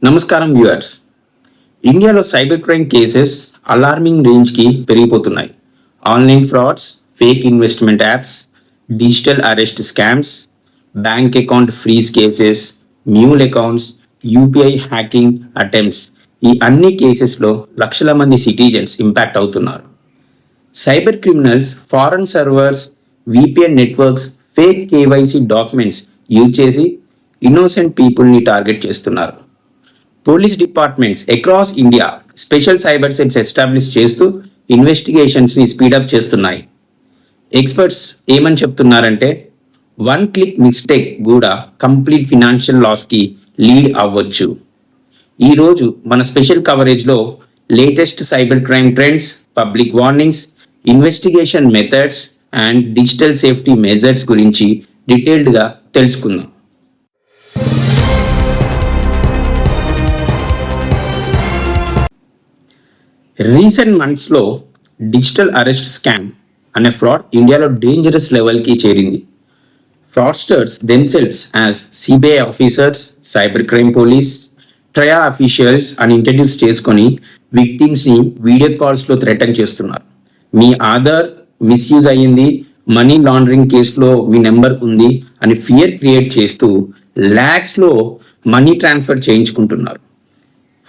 నమస్కారం వ్యూవర్స్. ఇండియాలో cyber crime cases alarming రేంజ్కి పెరిగిపోతున్నాయి. Online frauds, fake investment apps, digital arrest scams, bank account freeze cases, mule accounts, UPI hacking attempts, ఈ అన్ని కేసెస్లో లక్షల మంది సిటిజన్స్ ఇంపాక్ట్ అవుతున్నారు. Cyber criminals foreign servers, VPN networks, fake KYC documents use చేసి innocent పీపుల్ని టార్గెట్ చేస్తున్నారు. Police departments across India special cyber cells establish చేస్తూ ఇన్వెస్టిగేషన్స్ని స్పీడప్ చేస్తున్నాయి. ఎక్స్పర్ట్స్ ఏమని చెప్తున్నారంటే 1 క్లిక్ మిస్టేక్ కూడా కంప్లీట్ ఫినాన్షియల్ లాస్కి లీడ్ అవ్వచ్చు. ఈరోజు మన స్పెషల్ కవరేజ్లో latest cyber crime trends, public warnings, investigation methods and digital safety measures గురించి డీటెయిల్డ్గా తెలుసుకుందాం. రీసెంట్ మంత్స్లో డిజిటల్ అరెస్ట్ స్కామ్ అనే ఫ్రాడ్ ఇండియాలో డేంజరస్ లెవెల్కి చేరింది. Fraudsters themselves as CBI officers, cyber crime police, TRAI officials అని ఇంట్రడ్యూస్ చేసుకొని విక్టిమ్స్ని వీడియో కాల్స్లో థ్రెటన్ చేస్తున్నారు. మీ ఆధార్ మిస్యూజ్ అయ్యింది, మనీ లాండరింగ్ కేసులో మీ నెంబర్ ఉంది అని ఫియర్ క్రియేట్ చేస్తూ ల్యాక్స్లో మనీ ట్రాన్స్ఫర్ చేయించుకుంటున్నారు.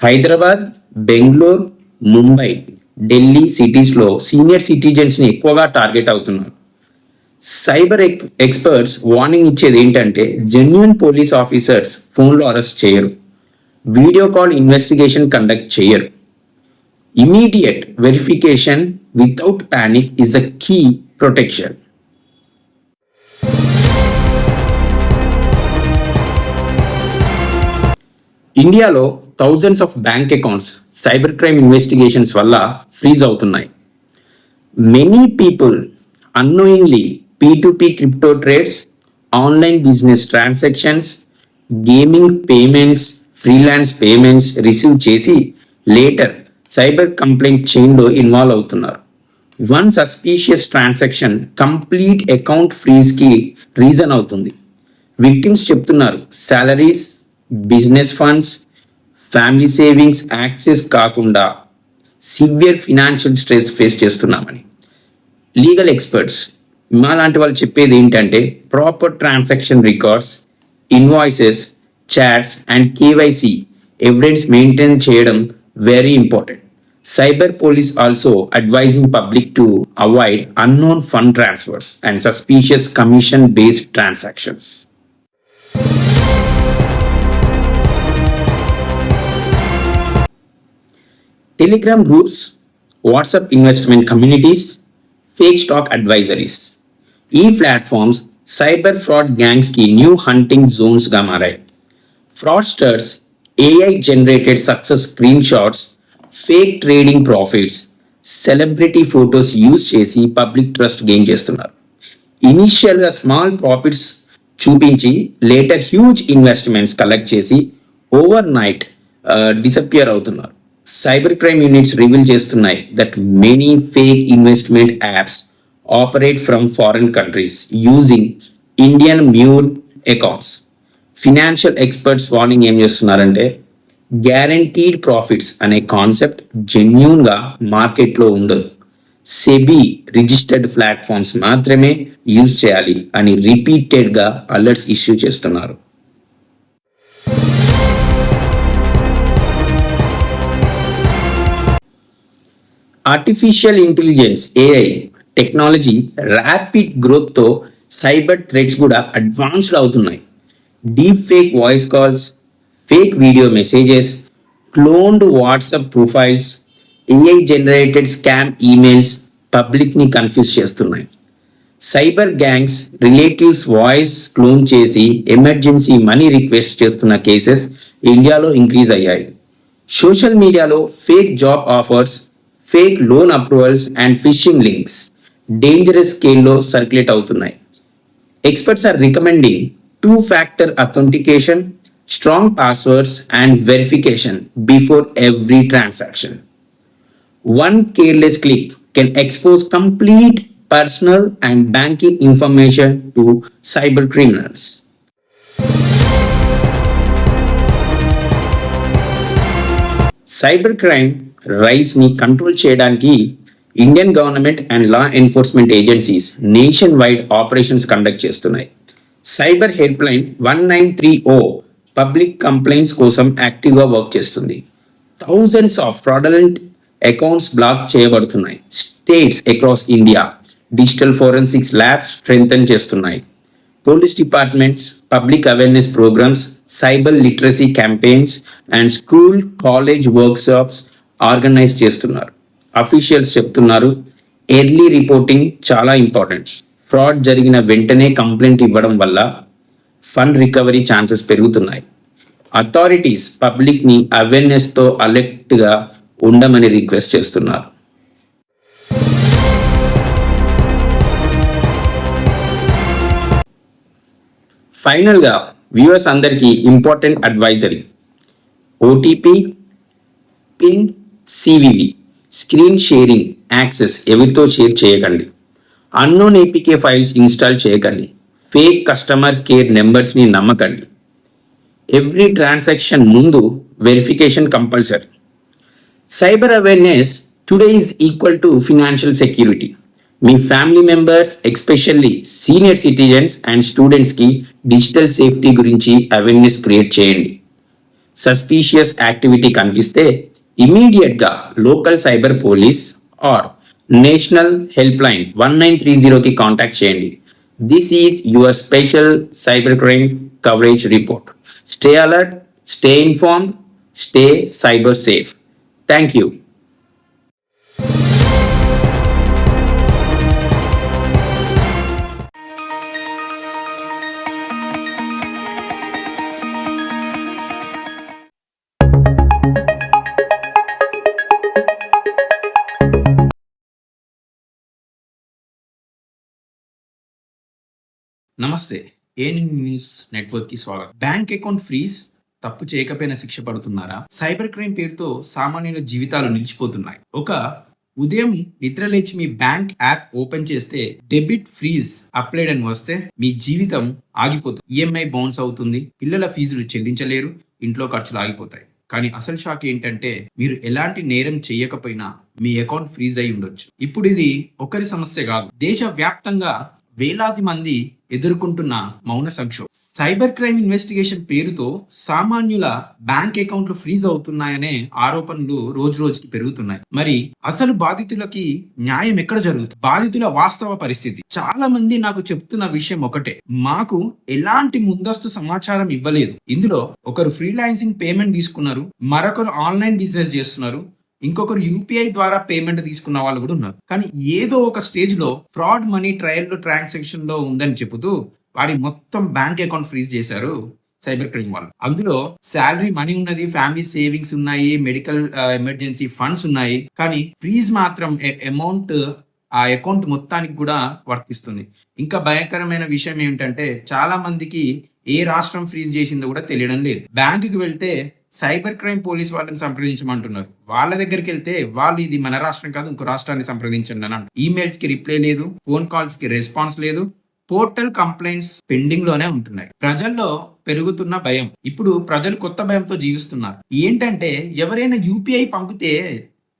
హైదరాబాద్, బెంగళూరు, ముంబై, ఢిల్లీ సిటీస్లో సీనియర్ సిటిజన్స్ని ఎక్కువగా టార్గెట్ అవుతున్నారు. సైబర్ ఎక్స్పర్ట్స్ వార్నింగ్ ఇచ్చేది ఏంటంటే జెన్యూన్ పోలీస్ ఆఫీసర్స్ ఫోన్లో అరెస్ట్ చేయరు, వీడియో కాల్ ఇన్వెస్టిగేషన్ కండక్ట్ చేయరు. Immediate verification without panic is the key protection. ఇండియాలో thousands of bank accounts cyber crime investigations వల్ల ఫ్రీజ్ అవుతున్నాయి. Many people annoyingly P2P crypto trades, online business transactions, gaming payments, freelance payments receive చేసి later cyber complaint చైన్లో involve అవుతున్నారు. One suspicious transaction complete account ఫ్రీజ్కి reason అవుతుంది. Victims చెప్తున్నారు salaries, business funds, family savings access కాకుండా severe financial stress face చేస్తున్నామని. Legal experts మా లాంటి వాళ్ళు చెప్పేది ఏంటంటే proper transaction records, invoices, chats and KYC evidence maintain చేయడం very important. Cyber police also advising public to avoid unknown fund transfers and suspicious commission based transactions. Telegram groups, WhatsApp investment communities, fake stock advisories, ఈ platforms cyber fraud గ్యాంగ్స్కి new hunting జోన్స్గా మారాయి. Fraudsters AI generated success screenshots, fake trading profits, celebrity photos use చేసి public trust gain చేస్తున్నారు. ఇనీషియల్గా small profits చూపించి later huge investments collect చేసి overnight disappear అవుతున్నారు. సైబర్ క్రైమ్ యూనిట్స్ రివీల్ చేస్తున్నాయి that many fake investment apps operate from foreign countries using Indian mule accounts. Financial experts warning ఏం చేస్తున్నారంటే guaranteed profits అనే concept జెన్యూన్గా మార్కెట్లో ఉండదు, సెబీ రిజిస్టర్డ్ ప్లాట్ఫామ్స్ మాత్రమే యూజ్ చేయాలి అని రిపీటెడ్గా అలర్ట్స్ ఇష్యూ చేస్తున్నారు. Artificial intelligence AI technology rapid గ్రోత్తో సైబర్ థ్రెట్స్ కూడా అడ్వాన్స్డ్ అవుతున్నాయి. Deep fake voice calls, fake video messages, cloned WhatsApp profiles, AI generated scam emails పబ్లిక్ని కన్ఫ్యూజ్ చేస్తున్నాయి. Cyber gangs relatives voice clone చేసి ఎమర్జెన్సీ మనీ రిక్వెస్ట్ చేస్తున్న cases ఇండియాలో increase అయ్యాయి. Social మీడియాలో fake job offers, fake loan approvals and phishing links dangerous స్కేల్లో circulate అవుతున్నాయి. Experts are recommending 2-factor authentication, strong passwords and verification before every transaction. One careless click can expose complete personal and banking information to cyber criminals. Cyber crime rise ని control చేయడానికి Indian government and law enforcement agencies nationwide operations conduct చేస్తున్నాయి. Cyber helpline 1930 public complaints కోసం యాక్టివ్గా work చేస్తుంది. Thousands of fraudulent accounts block చేయబడుతున్నాయి. States across India digital forensics labs strengthen చేస్తున్నాయి. Police departments public awareness programs, cyber literacy campaigns and school college workshops organize చేస్తున్నారు. Officials చెప్తున్నారు early reporting చాలా important. Fraud జరిగిన వెంటనే complaint ఇవ్వడం వల్ల fund recovery chances పెరుగుతున్నాయి. అథారిటీస్ పబ్లిక్ని అవేర్నెస్తో అలర్ట్గా ఉండమని రిక్వెస్ట్ చేస్తున్నారు. ఫైనల్గా వ్యూవర్స్ అందరికీ important advisory. OTP, pin, CVV, screen sharing access ఎవరితో షేర్ చేయకండి. అన్నోన్ ఏపీకే ఫైల్స్ ఇన్స్టాల్ చేయకండి. ఫేక్ కస్టమర్ కేర్ నెంబర్స్ని నమ్మకండి. ఎవ్రీ ట్రాన్సాక్షన్ ముందు verification compulsory. Cyber awareness today is equal to financial security. Me family members especially senior citizens and స్టూడెంట్స్కి digital safety గురించి awareness create చేయండి. Suspicious activity కనిపిస్తే ఇమీడియట్గా local cyber police are national helpline 1930కి contact చేయండి. This is your special cyber crime coverage report. Stay alert, stay informed, stay cyber safe. Thank you. నమస్తే, AN news network కి స్వాగతం. Bank account freeze, తప్పు చేయకపోయినా శిక్ష పడుతున్నారా? Cyber crime పేరుతో సామాన్యుల జీవితాలు నిలిచిపోతున్నాయి. ఒక ఉదయం నిద్రలేచి మీ బ్యాంక్ యాప్ ఓపెన్ చేస్తే డెబిట్ ఫ్రీజ్ అప్లైడ్ అని వస్తే మీ జీవితం ఆగిపోతుంది. ఈఎంఐ బౌన్స్ అవుతుంది, పిల్లల ఫీజులు చెల్లించలేరు, ఇంట్లో ఖర్చులు ఆగిపోతాయి. కానీ అసలు షాక్ ఏంటంటే మీరు ఎలాంటి నేరం చేయకపోయినా మీ అకౌంట్ ఫ్రీజ్ అయి ఉండొచ్చు. ఇప్పుడు ఇది ఒకరి సమస్య కాదు, దేశవ్యాప్తంగా వేలాది మంది ఎదుర్కొంటున్న మౌన సంక్షోభం. సైబర్ క్రైమ్ ఇన్వెస్టిగేషన్ పేరుతో సామాన్యుల బ్యాంక్ అకౌంట్లు ఫ్రీజ్ అవుతున్నాయనే ఆరోపణలు రోజు రోజుకి పెరుగుతున్నాయి. మరి అసలు బాధితులకి న్యాయం ఎక్కడ జరుగుతుంది? బాధితుల వాస్తవ పరిస్థితి. చాలా మంది నాకు చెప్తున్న విషయం ఒకటే, మాకు ఎలాంటి ముందస్తు సమాచారం ఇవ్వలేదు. ఇందులో ఒకరు ఫ్రీలాన్సింగ్ పేమెంట్ తీసుకున్నారు, మరొకరు ఆన్లైన్ బిజినెస్ చేస్తున్నారు, ఇంకొకరు యూపీఐ ద్వారా పేమెంట్ తీసుకున్న వాళ్ళు కూడా ఉన్నారు. కానీ ఏదో ఒక స్టేజ్ లో ఫ్రాడ్ మనీ ట్రయల్ ట్రాన్సాక్షన్ లో ఉందని చెబుతూ వారి మొత్తం బ్యాంక్ అకౌంట్ ఫ్రీజ్ చేశారు సైబర్ క్రైమ్ వాళ్ళు. అందులో శాలరీ మనీ ఉన్నది, ఫ్యామిలీ సేవింగ్స్ ఉన్నాయి, మెడికల్ ఎమర్జెన్సీ ఫండ్స్ ఉన్నాయి. కానీ ఫ్రీజ్ మాత్రం అమౌంట్ ఆ అకౌంట్ మొత్తానికి కూడా వర్తిస్తుంది. ఇంకా భయంకరమైన విషయం ఏమిటంటే చాలా మందికి ఏ రాష్ట్రం ఫ్రీజ్ చేసిందో కూడా తెలియడం లేదు. బ్యాంకుకి వెళ్తే సైబర్ క్రైమ్ పోలీస్ వాళ్ళని సంప్రదించమంటున్నారు. వాళ్ళ దగ్గరికి వెళ్తే వాళ్ళు ఇది మన రాష్ట్రం కాదు, ఇంకో రాష్ట్రాన్ని సంప్రదించండి అని అంటారు. ఈమెయిల్స్ కి రిప్లై లేదు, ఫోన్ కాల్స్ కి రెస్పాన్స్ లేదు, పోర్టల్ కంప్లైంట్స్ పెండింగ్ లోనే ఉంటున్నాయి. ప్రజల్లో పెరుగుతున్న భయం. ఇప్పుడు ప్రజలు కొత్త భయంతో జీవిస్తున్నారు. ఏంటంటే ఎవరైనా యూపీఐ పంపితే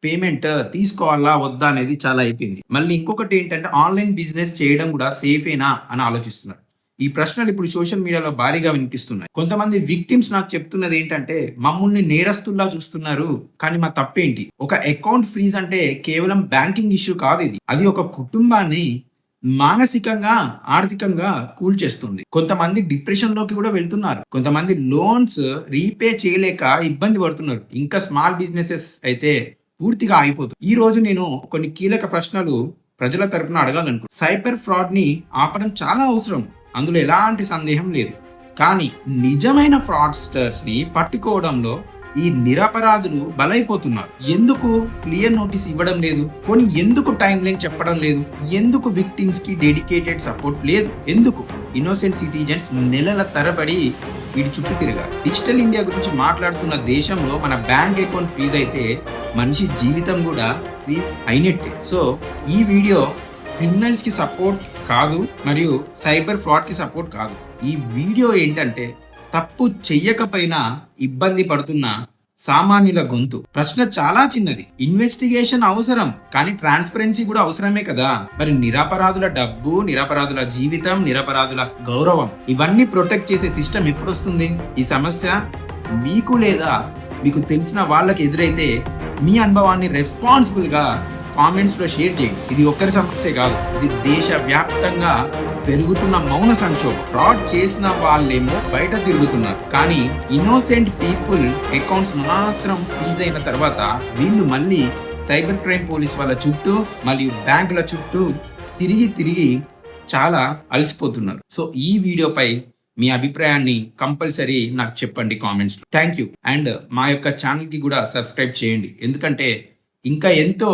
పేమెంట్ తీసుకోవాలా వద్దా అనేది చాలా అయిపోయింది. మళ్ళీ ఇంకొకటి ఏంటంటే ఆన్లైన్ బిజినెస్ చేయడం కూడా సేఫేనా అని ఆలోచిస్తున్నారు. ఈ ప్రశ్నలు ఇప్పుడు సోషల్ మీడియాలో భారీగా వినిపిస్తున్నాయి. కొంతమంది విక్టిమ్స్ నాకు చెప్తున్నది ఏంటంటే మమ్మల్ని నేరస్తుల్లా చూస్తున్నారు, కానీ మా తప్పేంటి? ఒక అకౌంట్ ఫ్రీజ్ అంటే కేవలం బ్యాంకింగ్ ఇష్యూ కాదు, అది ఒక కుటుంబాన్ని మానసికంగా ఆర్థికంగా కూల్చేస్తుంది. కొంతమంది డిప్రెషన్ లోకి కూడా వెళ్తున్నారు. కొంతమంది లోన్స్ రీపే చేయలేక ఇబ్బంది పడుతున్నారు. ఇంకా స్మాల్ బిజినెసెస్ అయితే పూర్తిగా ఆగిపోతుంది. ఈ రోజు నేను కొన్ని కీలక ప్రశ్నలు ప్రజల తరపున అడగాలనుకుంటున్నాను. సైబర్ ఫ్రాడ్ ని ఆపడం చాలా అవసరం, అందులో ఎలాంటి సందేహం లేదు. కానీ నిజమైన ఫ్రాడ్స్టర్స్ ని పట్టుకోవడంలో ఈ నిరపరాధులు బలైపోతున్నారు. ఎందుకు క్లియర్ నోటీస్ ఇవ్వడం లేదు? కొన్ని ఎందుకు టైం లైన్ చెప్పడం లేదు? ఎందుకు విక్టిమ్స్ కి డెడికేటెడ్ సపోర్ట్ లేదు? ఎందుకు ఇన్నోసెంట్ సిటిజన్స్ నెలల తరబడి వీటి చుట్టూ తిరగాలి? డిజిటల్ ఇండియా గురించి మాట్లాడుతున్న దేశంలో మన బ్యాంక్ అకౌంట్ ఫ్రీజ్ అయితే మనిషి జీవితం కూడా ఫ్రీజ్ అయినట్టే. సో ఈ వీడియో క్రిమినల్స్ కి సపోర్ట్ కాదు, మరియు సైబర్ ఫ్రాడ్ కి సపోర్ట్ కాదు. ఈ వీడియో ఏంటంటే తప్పు చెయ్యకపోయినా ఇబ్బంది పడుతున్న సామాన్యుల గొంతు. ప్రశ్న చాలా చిన్నది. ఇన్వెస్టిగేషన్ అవసరం, కానీ ట్రాన్స్పరెన్సీ కూడా అవసరమే కదా. మరి నిరపరాధుల డబ్బు, నిరపరాధుల జీవితం, నిరపరాధుల గౌరవం ఇవన్నీ ప్రొటెక్ట్ చేసే సిస్టమ్ ఎప్పుడు వస్తుంది? ఈ సమస్య మీకు లేదా మీకు తెలిసిన వాళ్ళకి ఎదురైతే మీ అనుభవాన్ని రెస్పాన్సిబుల్ గా కామెంట్స్ లో షేర్ చేయండి. ఇది ఒక్కరి సమస్య కాదు, ఇది దేశవ్యాప్తంగా పెరుగుతున్న మౌన సంక్షోభం. ఫ్రాడ్ చేసిన వాళ్ళేమో బయట తిరుగుతున్నారు, కానీ ఇన్నోసెంట్ పీపుల్ అకౌంట్స్ మాత్రం ఫ్రీజ్ అయిన తర్వాత వీళ్ళు మళ్ళీ సైబర్ క్రైమ్ పోలీస్ వాళ్ళ చుట్టూ మరియు బ్యాంకుల చుట్టూ తిరిగి చాలా అలసిపోతున్నారు. సో ఈ వీడియోపై మీ అభిప్రాయాన్ని కంపల్సరీ నాకు చెప్పండి కామెంట్స్ లో. Thank you. అండ్ మా యొక్క ఛానల్ కి కూడా సబ్స్క్రైబ్ చేయండి, ఎందుకంటే ఇంకా ఎంతో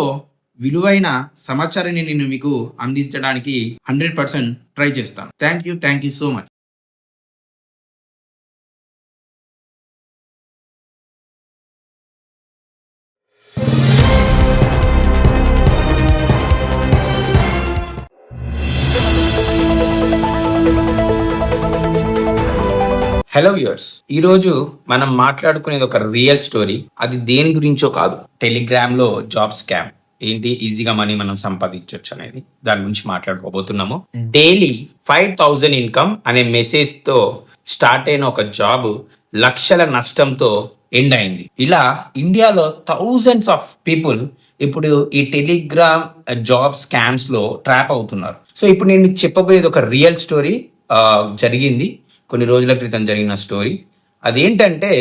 విలువైన సమాచారాన్ని నేను మీకు అందించడానికి 100% ట్రై చేస్తాను. Thank you so much. Hello viewers, ఈరోజు మనం మాట్లాడుకునేది ఒక రియల్ స్టోరీ. అది దేని గురించో కాదు, టెలిగ్రామ్ లో జాబ్ స్కామ్ ఏంటి, ఈజీగా మనీ మనం సంపాదించవచ్చు అనేది దాని గురించి మాట్లాడుకోబోతున్నాము. డైలీ 5,000 ఇన్కమ్ అనే మెసేజ్ తో స్టార్ట్ అయిన ఒక జాబ్ లక్షల నష్టంతో ఎండ్ అయింది. ఇలా ఇండియాలో థౌజండ్స్ ఆఫ్ పీపుల్ ఇప్పుడు ఈ టెలిగ్రామ్ జాబ్ స్కామ్స్ లో ట్రాప్ అవుతున్నారు. సో ఇప్పుడు నేను మీకు చెప్పబోయేది ఒక రియల్ స్టోరీ. జరిగింది కొన్ని రోజుల క్రితం జరిగిన స్టోరీ. అదేంటంటే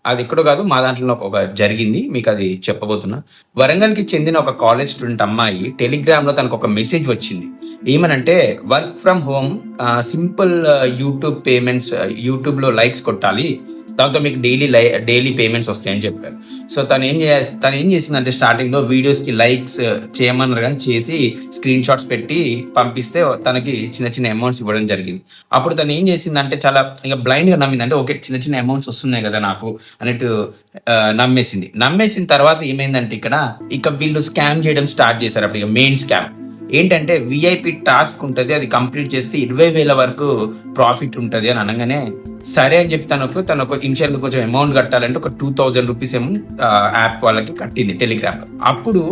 అది ఎక్కడో కాదు, మా దాంట్లో ఒక జరిగింది, మీకు అది చెప్పబోతున్నా. వరంగల్కి చెందిన ఒక కాలేజ్ స్టూడెంట్ అమ్మాయి టెలిగ్రామ్లో తనకు ఒక మెసేజ్ వచ్చింది. ఏమనంటే work from home, simple YouTube payments, యూట్యూబ్లో లైక్స్ కొట్టాలి, దాంతో మీకు డైలీ పేమెంట్స్ వస్తాయని చెప్పారు. సో తను ఏం చేసిందంటే స్టార్టింగ్లో వీడియోస్కి లైక్స్ చేయమన్నారు, కానీ చేసి స్క్రీన్ షాట్స్ పెట్టి పంపిస్తే తనకి చిన్న అమౌంట్స్ ఇవ్వడం జరిగింది. అప్పుడు తను ఏం చేసిందంటే చాలా ఇంకా బ్లైండ్గా నమ్మింది. అంటే ఓకే, చిన్న అమౌంట్స్ వస్తున్నాయి కదా నాకు అన్నట్టు నమ్మేసిన తర్వాత ఏమైందంటే ఇక వీళ్ళు స్కామ్ చేయడం స్టార్ట్ చేశారు. అప్పుడు ఇక మెయిన్ స్కామ్ ఏంటంటే విఐపి టాస్క్ ఉంటుంది, అది కంప్లీట్ చేస్తే 20,000 వరకు ప్రాఫిట్ ఉంటుంది అని అనగానే సరే అని చెప్పి తను ఒక ఇనిషియల్ కొంచెం అమౌంట్ కట్టాలంటే ఒక 2,000 రూపీస్ ఏమో యాప్ వాళ్ళకి కట్టింది టెలిగ్రామ్. అప్పుడు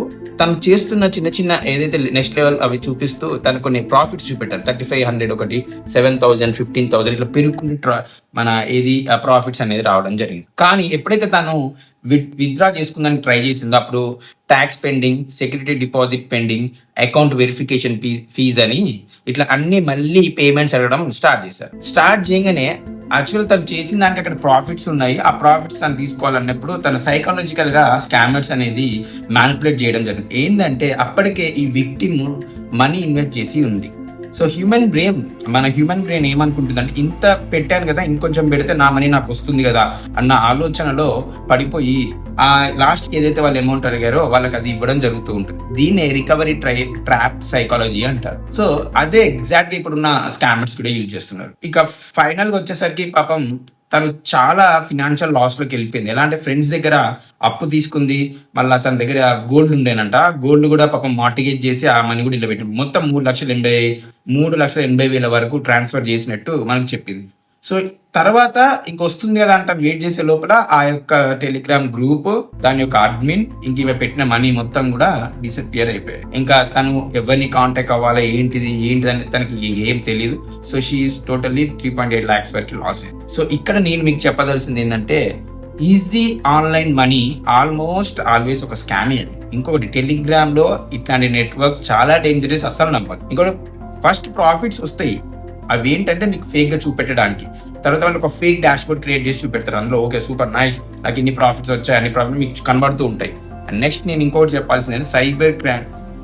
తను చేస్తున్న చిన్న ఏదైతే నెక్స్ట్ లెవెల్ అవి చూపిస్తూ తను కొన్ని ప్రాఫిట్స్ చూపెట్టారు. 3,500 ఒకటి, 7,000, 15,000 ఇట్లా పెరుగుకుంటూ మన ప్రాఫిట్స్ అనేది రావడం జరిగింది. కానీ ఎప్పుడైతే తను విత్డ్రా చేసుకుందానికి ట్రై చేసిందో అప్పుడు tax pending, security deposit pending, account verification fees అని ఇట్లా అన్ని మళ్ళీ పేమెంట్స్ అడగడం స్టార్ట్ చేయగానే యాక్చువల్ తను చేసిన దానికి అక్కడ ప్రాఫిట్స్ ఉన్నాయి. ఆ ప్రాఫిట్స్ తను తీసుకోవాలన్నప్పుడు తన సైకాలజికల్ గా స్కామర్స్ అనేది మ్యానిపులేట్ చేయడం జరిగింది. ఏంటంటే అప్పటికే ఈ విక్టిమ్ మనీ ఇన్వెస్ట్ చేసి ఉంది. సో మన హ్యూమన్ బ్రెయిన్ ఏమనుకుంటుందంటే ఇంత పెట్టాను కదా, ఇంకొంచెం పెడితే నా మనీ నాకు వస్తుంది కదా అన్న ఆలోచనలో పడిపోయి ఆ లాస్ట్ ఏదైతే వాళ్ళు అమౌంట్ అడిగారో వాళ్ళకి అది ఇవ్వడం జరుగుతూ ఉంటుంది. దీన్నే రికవరీ ట్రాప్ సైకాలజీ అంటారు. సో అదే ఎగ్జాక్ట్గా ఇప్పుడున్న స్కామర్స్ కూడా యూజ్ చేస్తున్నారు. ఇక ఫైనల్ గా వచ్చేసరికి పాపం తను చాలా ఫినాన్షియల్ లాస్ లోకి వెళ్ళిపోయింది. ఎలా అంటే ఫ్రెండ్స్ దగ్గర అప్పు తీసుకుంది, మళ్ళీ తన దగ్గర గోల్డ్ ఉండేనంట, గోల్డ్ కూడా పాపం మార్టిగేజ్ చేసి ఆ మనీ కూడా ఇలా పెట్టింది. మొత్తం 3,80,000 వరకు ట్రాన్స్ఫర్ చేసినట్టు మనకు చెప్పింది. సో తర్వాత ఇంకొస్తుంది కదా అంటే వెయిట్ చేసే లోపల ఆ యొక్క టెలిగ్రామ్ గ్రూప్, దాని యొక్క అడ్మిన్, ఇంక ఈమె పెట్టిన మనీ మొత్తం కూడా డిసపియర్ అయిపోయాయి. ఇంకా తను ఎవరిని కాంటాక్ట్ అవ్వాలి ఏంటిది అని తనకి ఏం తెలియదు. సో షీఈస్ టోటల్లీ 3.8 lakhs వరకు లాస్ అయింది. సో ఇక్కడ నేను మీకు చెప్పదలసింది ఏంటంటే easy online money almost always ఒక స్కామే. అది ఇంకొకటి టెలిగ్రామ్ లో ఇట్లాంటి నెట్వర్క్స్ చాలా డేంజరస్, అస్సలు నమ్మదు. ఇంకోటి ఫస్ట్ ప్రాఫిట్స్ వస్తాయి, అవి ఏంటంటే మీకు ఫేక్ గా చూపెట్టడానికి. తర్వాత వాళ్ళు ఒక ఫేక్ డాష్ బోర్డ్ క్రియేట్ చేసి చూపెడతారు. అందులో ఓకే సూపర్ నైస్, నాకు ఇన్ని ప్రాఫిట్స్ వచ్చాయి, అన్ని ప్రాఫిట్ మీకు కనబడుతూ ఉంటాయి. అండ్ నెక్స్ట్ నేను ఇంకోటి చెప్పాల్సింది, సైబర్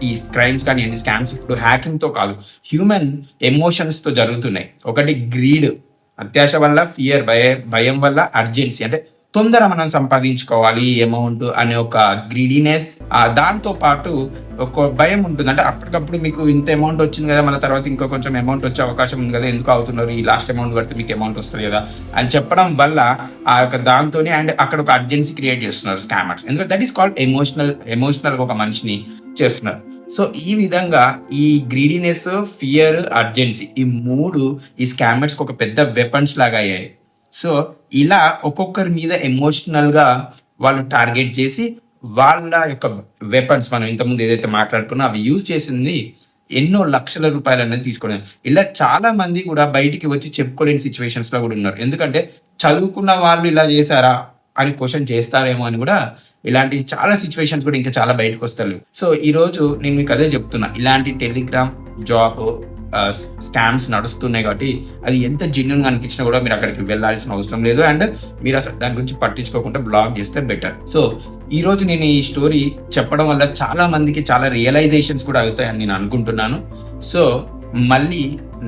ఈ క్రైమ్స్ కానీ అన్ని స్కామ్స్ ఇప్పుడు హ్యాకింగ్ తో కాదు, హ్యూమన్ ఎమోషన్స్ తో జరుగుతున్నాయి. ఒకటి గ్రీడ్, అత్యాశ వల్ల, ఫియర్ భయం వల్ల, అర్జెన్సీ అంటే తొందర మనం సంపాదించుకోవాలి అమౌంట్ అనే ఒక గ్రీడీనెస్, దాంతో పాటు ఒక భయం ఉంటుంది. అంటే అప్పటికప్పుడు మీకు ఇంత అమౌంట్ వచ్చింది కదా, మన తర్వాత ఇంకో కొంచెం అమౌంట్ వచ్చే అవకాశం ఉంది కదా, ఎందుకు అవుతున్నారు, ఈ లాస్ట్ అమౌంట్ పడితే మీకు అమౌంట్ వస్తుంది కదా అని చెప్పడం వల్ల ఆ యొక్క దాంతోనే అండ్ అక్కడ ఒక అర్జెన్సీ క్రియేట్ చేస్తున్నారు స్కామర్స్. ఎందుకంటే దట్ ఈస్ కాల్డ్ ఎమోషనల్ ఒక మనిషిని చేస్తున్నారు. సో ఈ విధంగా ఈ గ్రీడీనెస్, ఫియర్, అర్జెన్సీ ఈ మూడు ఈ స్కామర్స్ ఒక పెద్ద వెపన్స్ లాగా అయ్యాయి. సో ఇలా ఒక్కొక్కరి మీద ఎమోషనల్ గా వాళ్ళు టార్గెట్ చేసి వాళ్ళ యొక్క వెపన్స్, మనం ఇంతకుముందు ఏదైతే మాట్లాడుకున్నా అవి యూజ్ చేసింది ఎన్నో లక్షల రూపాయలు అనేది తీసుకోవడం. ఇలా చాలా మంది కూడా బయటికి వచ్చి చెప్పుకోలేని సిచ్యువేషన్స్లో కూడా ఉన్నారు. ఎందుకంటే చదువుకున్న వాళ్ళు ఇలా చేశారా అని క్వశ్చన్ చేస్తారేమో అని కూడా ఇలాంటి చాలా సిచ్యువేషన్స్ కూడా ఇంకా చాలా బయటకు వస్తారు. సో ఈరోజు నేను మీకు అదే చెప్తున్నా, ఇలాంటి టెలిగ్రామ్ జాబ్ స్కామ్స్ నడుస్తున్నాయి కాబట్టి అది ఎంత జెన్యున్గా అనిపించినా కూడా మీరు అక్కడికి వెళ్ళాల్సిన అవసరం లేదు. అండ్ మీరు అసలు దాని గురించి పట్టించుకోకుండా బ్లాక్ చేస్తే బెటర్. సో ఈరోజు నేను ఈ స్టోరీ చెప్పడం వల్ల చాలా మందికి చాలా రియలైజేషన్స్ కూడా అవుతాయని నేను అనుకుంటున్నాను. సో మళ్ళీ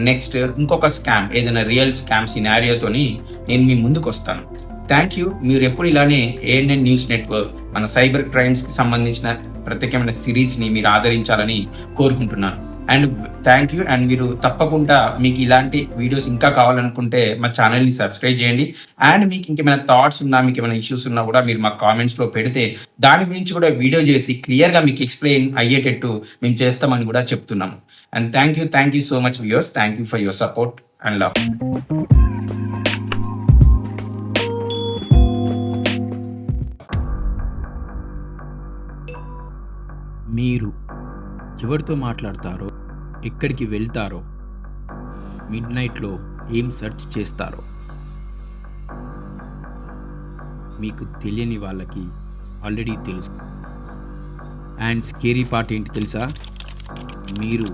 నెక్స్ట్ ఇంకొక స్కామ్, ఏదైనా రియల్ స్కామ్ సినారియోతోని నేను మీ ముందుకు వస్తాను. Thank you. మీరు ఎప్పుడు ఇలానే ANN న్యూస్ నెట్వర్క్ మన సైబర్ క్రైమ్స్కి సంబంధించిన ప్రత్యేకమైన సిరీస్ని మీరు ఆదరించాలని కోరుకుంటున్నాను. And thank you. అండ్ మీరు తప్పకుండా మీకు ఇలాంటి వీడియోస్ ఇంకా కావాలనుకుంటే మా ఛానల్ని సబ్స్క్రైబ్ చేయండి. అండ్ మీకు ఇంకేమైనా థాట్స్ ఉన్నా, మీకు ఏమైనా ఇష్యూస్ ఉన్నా కూడా మీరు మా కామెంట్స్లో పెడితే దాని గురించి కూడా వీడియో చేసి క్లియర్గా మీకు ఎక్స్ప్లెయిన్ అయ్యేటట్టు మేము చేస్తామని కూడా చెప్తున్నాము. And thank you so much viewers. Thank you for your support and love. మీరు ఎవరితో మాట్లాడతారో, ఎక్కడికి వెళ్తారో, మిడ్ నైట్లో ఏం సెర్చ్ చేస్తారో మీకు తెలియని వాళ్ళకి ఆల్రెడీ తెలుసు. అండ్ స్కేరీ పార్ట్ ఏంటి తెలుసా? మీరు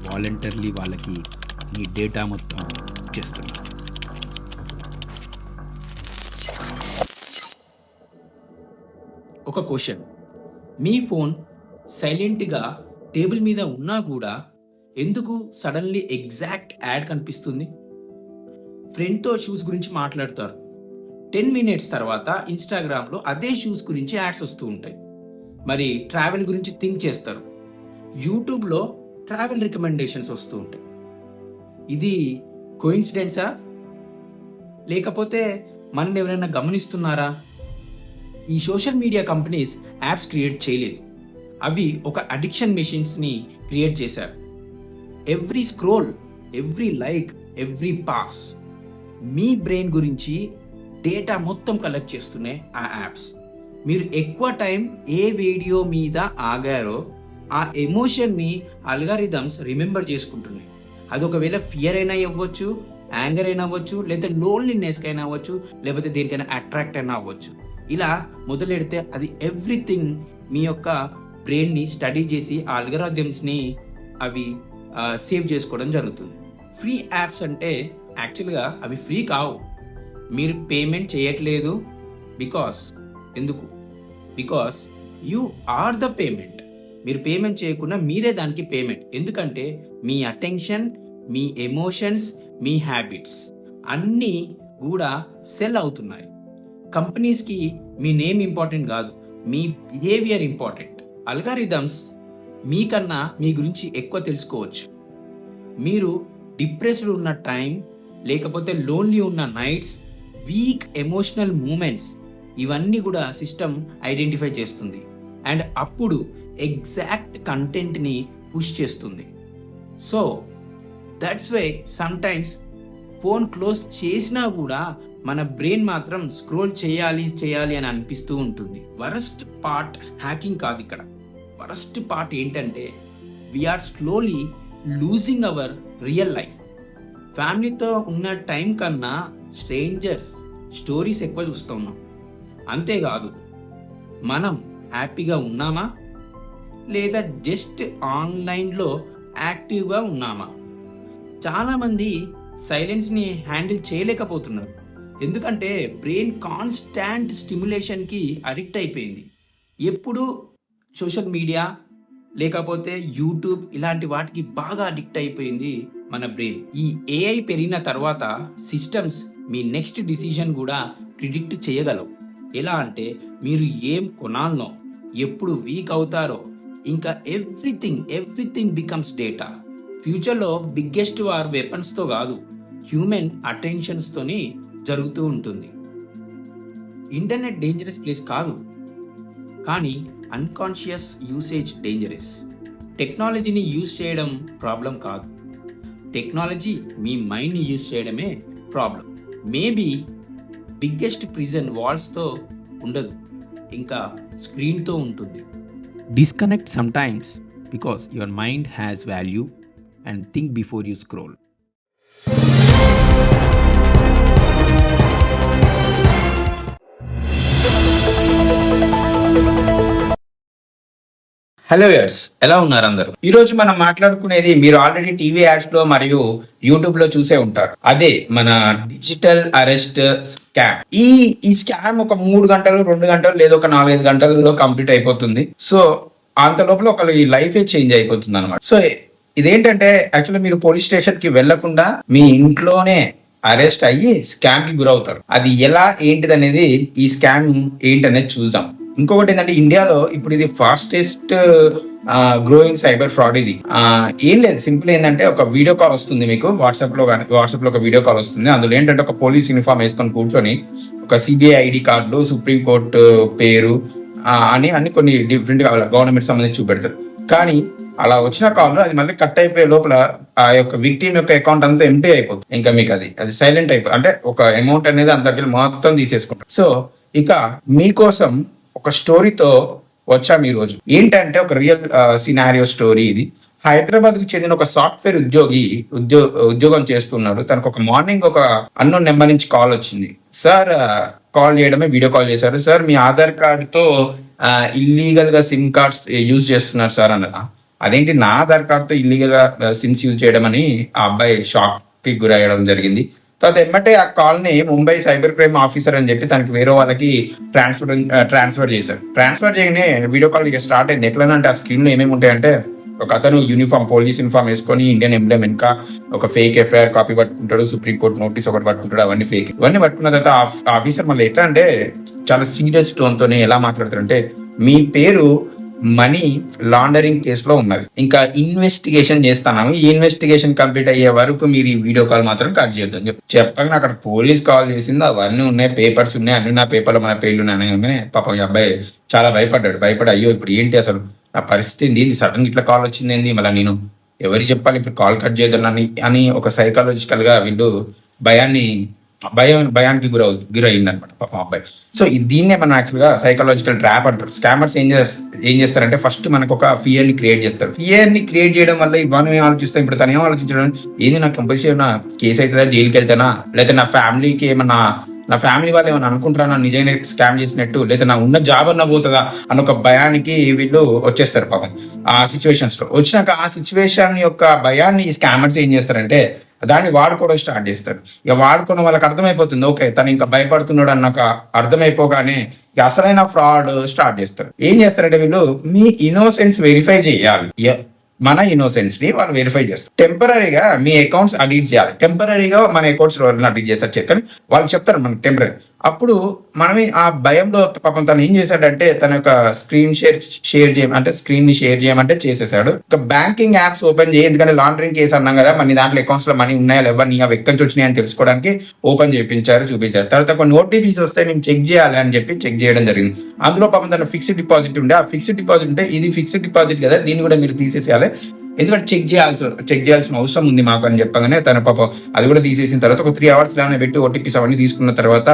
వాలంటర్లీ వాళ్ళకి మీ డేటా మొత్తం చేస్తున్నారు. ఒక క్వశ్చన్, మీ ఫోన్ సైలెంట్గా టేబుల్ మీద ఉన్నా కూడా ఎందుకు సడన్లీ ఎగ్జాక్ట్ యాడ్ కనిపిస్తుంది? ఫ్రెండ్తో షూస్ గురించి మాట్లాడతారు, 10 minutes తర్వాత ఇన్స్టాగ్రామ్లో అదే షూస్ గురించి యాడ్స్ వస్తూ ఉంటాయి. మరి ట్రావెల్ గురించి థింక్ చేస్తారు, యూట్యూబ్లో ట్రావెల్ రికమెండేషన్స్ వస్తూ ఉంటాయి. ఇది కోయిన్సిడెన్సా, లేకపోతే మనల్ని ఎవరైనా గమనిస్తున్నారా? ఈ social media companies apps create చేయలేదు, అవి ఒక అడిక్షన్ మెషిన్స్ని క్రియేట్ చేశారు. Every scroll, every like, every pass మీ బ్రెయిన్ గురించి డేటా మొత్తం కలెక్ట్ చేస్తున్నాయి ఆ యాప్స్. మీరు ఎక్కువ టైం ఏ వీడియో మీద ఆగారో ఆ ఎమోషన్ని అల్గారిథమ్స్ రిమెంబర్ చేసుకుంటున్నాయి. అది ఒకవేళ ఫియర్ అయినా అవ్వచ్చు, యాంగర్ అయినా అవ్వచ్చు, లేదా లోన్లీనెస్కి అయినా అవ్వచ్చు, లేకపోతే దేనికైనా అట్రాక్ట్ అయినా అవ్వచ్చు. ఇలా మొదలెడితే అది ఎవ్రీథింగ్ మీ యొక్క బ్రెయిన్ని స్టడీ చేసి ఆ అల్గారిథమ్స్ని అవి సేవ్ చేసుకోవడం జరుగుతుంది. ఫ్రీ యాప్స్ అంటే యాక్చువల్గా అవి ఫ్రీ కావు. మీరు పేమెంట్ చేయట్లేదు because you are the payment. మీరు పేమెంట్ చేయకుండా మీరే దానికి పేమెంట్. ఎందుకంటే మీ అటెన్షన్, మీ ఎమోషన్స్, మీ హ్యాబిట్స్ అన్నీ కూడా సెల్ అవుతున్నాయి. కంపెనీస్కి మీ నేమ్ ఇంపార్టెంట్ కాదు, మీ బిహేవియర్ ఇంపార్టెంట్. అల్గారిథమ్స్ మీకన్నా మీ గురించి ఎక్కువ తెలుసుకోవచ్చు. మీరు డిప్రెస్డ్ ఉన్న టైం, లేకపోతే లోన్లీ ఉన్న నైట్స్, వీక్ ఎమోషనల్ మూమెంట్స్, ఇవన్నీ కూడా సిస్టమ్ ఐడెంటిఫై చేస్తుంది. అండ్ అప్పుడు ఎగ్జాక్ట్ కంటెంట్ని పుష్ చేస్తుంది. So that's why sometimes phone close చేసినా కూడా మన బ్రెయిన్ మాత్రం స్క్రోల్ చేయాలి అని అనిపిస్తూ ఉంటుంది. వరస్ట్ పార్ట్ హ్యాకింగ్ కాదు, ఇక్కడ వరస్ట్ పార్ట్ ఏంటంటే we're slowly losing our real life. ఫ్యామిలీతో ఉన్న టైం కన్నా స్ట్రేంజర్స్ స్టోరీస్ ఎక్కువ చూస్తూ ఉన్నాం. అంతేకాదు, మనం హ్యాపీగా ఉన్నామా లేదా జస్ట్ ఆన్లైన్లో యాక్టివ్గా ఉన్నామా? చాలామంది సైలెన్స్ని హ్యాండిల్ చేయలేకపోతున్నారు, ఎందుకంటే బ్రెయిన్ కాన్స్టాంట్ స్టిమ్యులేషన్కి అడిక్ట్ అయిపోయింది. ఎప్పుడు సోషల్ మీడియా లేకపోతే యూట్యూబ్ ఇలాంటి వాటికి బాగా అడిక్ట్ అయిపోయింది మన బ్రెయిన్. ఈ AI పెరిగిన తర్వాత సిస్టమ్స్ మీ నెక్స్ట్ డిసిజన్ కూడా ప్రిడిక్ట్ చేయగలవు. ఎలా అంటే మీరు ఏం కొనాలనో, ఎప్పుడు వీక్ అవుతారో, ఇంకా ఎవ్రీథింగ్ బికమ్స్ డేటా. ఫ్యూచర్లో బిగ్గెస్ట్ వార్ వెపన్స్తో కాదు, హ్యూమన్ అటెన్షన్స్తోని జరుగుతూ ఉంటుంది. ఇంటర్నెట్ డేంజరస్ ప్లేస్ కాదు, కానీ అన్కాన్షియస్ యూసేజ్ డేంజరస్. టెక్నాలజీని యూజ్ చేయడం ప్రాబ్లం కాదు, టెక్నాలజీ మీ మైండ్ని యూజ్ చేయడమే ప్రాబ్లం. మేబీ బిగ్గెస్ట్ ప్రిజన్ వాల్స్తో ఉండదు, ఇంకా స్క్రీన్తో ఉంటుంది. Disconnect sometimes because your mind has value and think before you scroll. Hello viewers, ఎలా ఉన్నారు అందరూ? ఈ రోజు మనం మాట్లాడుకునేది మీరు ఆల్రెడీ టీవీ యాడ్స్ లో మరియు యూట్యూబ్ లో చూసే ఉంటారు. అదే మన డిజిటల్ అరెస్ట్ స్కామ్. ఈ స్కామ్ ఒక 3 గంటలు 2 గంటలు లేదా ఒక 4-5 గంటలలో కంప్లీట్ అయిపోతుంది. సో అంత లోపల ఒకళ్ళు ఈ లైఫే చేంజ్ అయిపోతుంది అనమాట. సో ఇదేంటంటే యాక్చువల్లీ మీరు పోలీస్ స్టేషన్ కి వెళ్లకుండా మీ ఇంట్లోనే అరెస్ట్ అయ్యి స్కామ్ కి గురవుతారు. అది ఎలా ఏంటిది అనేది, ఈ స్కామ్ ఏంటనేది చూద్దాం. ఇంకొకటి ఏంటంటే ఇండియాలో ఇప్పుడు ఇది ఫాస్టెస్ట్ గ్రోయింగ్ సైబర్ ఫ్రాడ్. ఇది ఏం లేదు, సింపుల్ ఏంటంటే ఒక వీడియో కాల్ వస్తుంది మీకు వాట్సాప్ లో ఒక వీడియో కాల్ వస్తుంది. అందులో ఏంటంటే ఒక పోలీస్ యూనిఫామ్ వేసుకొని కూర్చొని ఒక CBI ID card, supreme court పేరు అన్ని కొన్ని డిఫరెంట్ గవర్నమెంట్ సంబంధించి చూపెడతారు. కానీ అలా వచ్చిన కాల్ అది మళ్ళీ కట్ అయిపోయే లోపల ఆ యొక్క విక్టిమ్ యొక్క అకౌంట్ అంతా ఎంటీ అయిపోతుంది. ఇంకా మీకు అది సైలెంట్ అయిపోతుంది, అంటే ఒక అమౌంట్ అనేది అంతకి మొత్తం తీసేసుకుంటారు. సో ఇక మీకోసం ఒక స్టోరీతో వచ్చాము ఈ రోజు. ఏంటంటే ఒక రియల్ సినారియో స్టోరీ ఇది. హైదరాబాద్ కు చెందిన ఒక సాఫ్ట్వేర్ ఉద్యోగం చేస్తున్నాడు. తనకు ఒక మార్నింగ్ ఒక అన్నోన్ నెంబర్ నుంచి కాల్ వచ్చింది. సార్, కాల్ చేయడమే వీడియో కాల్ చేశారు. సార్, మీ ఆధార్ కార్డుతో ఇల్లీగల్ గా సిమ్ కార్డ్స్ యూజ్ చేస్తున్నారు సార్ అన్నారు. అదేంటి, నా ఆధార్ కార్డుతో ఇల్లీగల్ గా సిమ్స్ యూజ్ చేయడం అని ఆ అబ్బాయి షాక్ కి గురయ్యడం జరిగింది. తర్వాత ఎమ్మటే ఆ కాల్ ని ముంబై సైబర్ క్రైమ్ ఆఫీసర్ అని చెప్పి తనకి వేరే వాళ్ళకి ట్రాన్స్ఫర్ చేశారు. ట్రాన్స్ఫర్ చేయగానే వీడియో కాల్ ఇక స్టార్ట్ అయింది. ఎట్లనంటే ఆ స్క్రీన్ లో ఏమేమి ఉంటాయంటే, ఒక అతను పోలీస్ యూనిఫామ్ వేసుకొని ఇండియన్ ఎంబ్లెమ్ వెనుక ఒక ఫేక్ ఎఫ్ఐఆర్ కాపీ పట్టుకుంటాడు, సుప్రీం కోర్ట్ నోటీస్ ఒకటి పట్టుకుంటాడు, అవన్నీ ఫేక్. ఇవన్నీ పట్టుకున్న తర్వాత ఆఫీసర్ మళ్ళీ ఎట్లా అంటే చాలా సీరియస్ టోన్ తోనే ఎలా మాట్లాడతారంటే, మీ పేరు మనీ లాండరింగ్ కేసులో ఉన్నది, ఇంకా ఇన్వెస్టిగేషన్ చేస్తున్నాము, ఈ ఇన్వెస్టిగేషన్ కంప్లీట్ అయ్యే వరకు మీరు ఈ వీడియో కాల్ మాత్రం కట్ చేయొద్దు అని చెప్పగానే అక్కడ పోలీస్ కాల్ చేసింది. అవన్నీ ఉన్నాయి, పేపర్స్ ఉన్నాయి, అన్ని నా పేపర్లో మన పేర్లు ఉన్నాయి. పాపం ఈ అబ్బాయి చాలా భయపడి అయ్యో ఇప్పుడు ఏంటి అసలు నా పరిస్థితి ఏంది, ఇది సడన్ ఇట్లా కాల్ వచ్చింది ఏంది, మళ్ళీ నేను ఎవరికి చెప్పాలి, ఇప్పుడు కాల్ కట్ చేయదని అని ఒక సైకాలజికల్ గా వీళ్ళు భయానికి గురయ్యింది అనమాట పాపం అబ్బాయి. సో దీన్నే మనం యాక్చువల్గా సైకలాజికల్ ట్రాప్ అంటారు. స్కామర్స్ ఏం చేస్తారంటే ఫస్ట్ మనకు ఒక ఫియర్ ని క్రియేట్ చేస్తారు. ఫియర్ ని క్రియేట్ చేయడం వల్ల ఇవన్నీ ఏం ఆలోచిస్తాం, ఇప్పుడు తను ఏం ఆలోచించడం, ఏంది నాకు కంపల్సరీ ఏమన్నా కేసు అవుతుందా, జైలుకి వెళ్తానా, లేకపోతే నా ఫ్యామిలీకి ఏమన్నా, నా ఫ్యామిలీ వాళ్ళు ఏమైనా అనుకుంటారా నిజంగా స్కామ్ చేసినట్టు, లేదా నా ఉన్న జాబ్ అన్న పోతుందా అని ఒక భయానికి వీళ్ళు వచ్చేస్తారు పాపం. ఆ సిచ్యువేషన్స్ లో వచ్చినాక ఆ సిచ్యువేషన్ యొక్క భయాన్ని ఈ స్కామర్స్ ఏం చేస్తారంటే దాన్ని వాడుకోవడం స్టార్ట్ చేస్తారు. ఇక వాడుకోవడం వాళ్ళకి అర్థమైపోతుంది, ఓకే తను ఇంకా భయపడుతున్నాడు అన్నాక అర్థమైపోగానే ఇక అసలైన ఫ్రాడ్ స్టార్ట్ చేస్తారు. ఏం చేస్తారంటే వీళ్ళు మీ ఇన్నోసెన్స్ వెరిఫై చేయాలి. మన ఇన్నోసెన్స్ ని వాళ్ళు వెరిఫై చేస్తారు. టెంపరీగా మీ అకౌంట్స్ అడిట్ చేయాలి. టెంపరీగా మన అకౌంట్స్ అడిట్ చేస్తారు కానీ వాళ్ళు చెప్తారు మనకు టెంపరీ. అప్పుడు మనమే ఆ భయంలో పాపం తను ఏం చేశాడంటే తన యొక్క స్క్రీన్ ని షేర్ చేయమంటే చేసేసాడు. ఒక బ్యాంకింగ్ యాప్స్ ఓపెన్ చేయి, ఎందుకంటే లాండరింగ్ కేసు అన్నాం కదా, మన దాంట్లో అకౌంట్స్ లో మనీ ఉన్నాయా లేవా, నీ అవి ఎక్కడి నుంచి వచ్చినాయి అని తెలుసుకోవడానికి ఓపెన్ చూపించారు. తర్వాత కొన్ని ఓటీపీస్ వస్తే మేము చెక్ చేయాలి అని చెప్పి చెక్ చేయడం జరిగింది. అందులో పాపం తన ఫిక్స్డ్ డిపాజిట్ ఉండే, ఆ ఫిక్స్డ్ డిపాజిట్ ఉంటే ఇది ఫిక్స్డ్ డిపాజిట్ కదా, దీన్ని కూడా మీరు తీసేసేయాలి, ఎందుకంటే చెక్ చేయాల్సిన అవసరం ఉంది మాకు అని చెప్పగానే తన పాపం అది కూడా తీసేసిన తర్వాత ఒక 3 hours లానే పెట్టి ఓటీపీస్ అవన్నీ తీసుకున్న తర్వాత